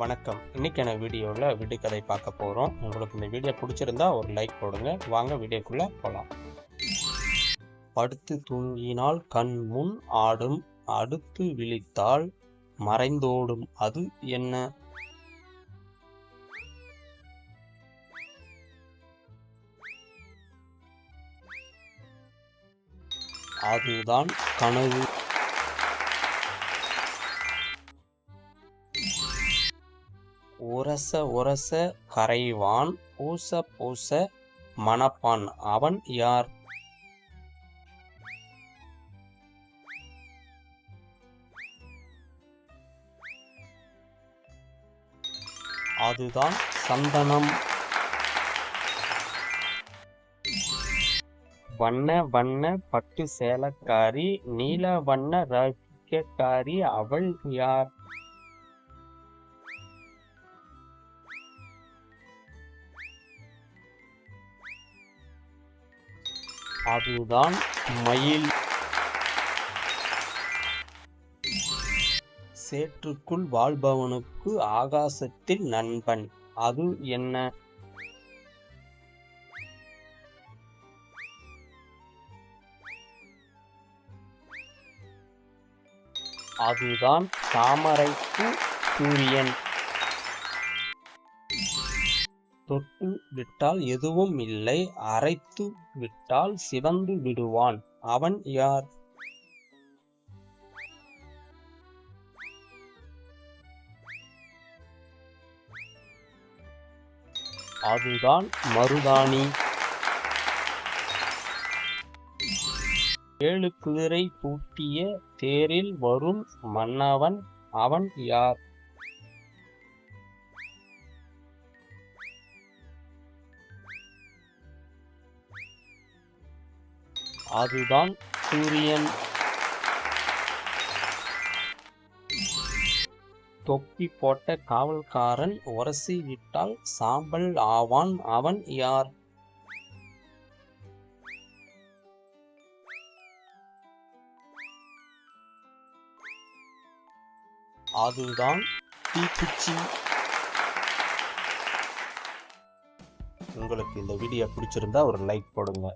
வணக்கம். இன்னைக்கான வீடியோவில் விடுகதை பார்க்க போகிறோம். உங்களுக்கு இந்த வீடியோ பிடிச்சிருந்தா ஒரு லைக் போடுங்க. வாங்க வீடியோக்குள்ளே போகலாம். படுத்து தூங்கினால் கண் முன் ஆடும், அடுத்து விழித்தால் மறைந்தோடும், அது என்ன? அதுதான் கனவு. உரச உரச கரைவான், பூச பூச மணப்பான், அவன் யார்? அதுதான் சந்தனம். வண்ண வண்ண பட்டு சேலக்காரி, நீல வண்ண ரவிக்கக்காரி, அவள் யார்? அதுதான் மயில். சேற்றுக்குள் வாழ்பவனுக்கு ஆகாசத்தில் நண்பன், அது என்ன? அதுதான் தாமரைக்கு சூரியன். தொட்டு விட்டால் எதுவும் இல்லை, அரைத்து விட்டால் சிவந்து விடுவான், அவன் யார்? அதுதான் மருதாணி. 7 குதிரை பூட்டிய தேரில் வரும் மன்னவன், அவன் யார்? அதுதான் சூரியன். தொப்பி போட்ட காவல்காரன் உரசி விட்டால் சாம்பல் ஆவான், அவன் யார்? அதுதான் தீக்குச்சி. உங்களுக்கு இந்த வீடியோ பிடிச்சிருந்தா ஒரு லைக் போடுங்க.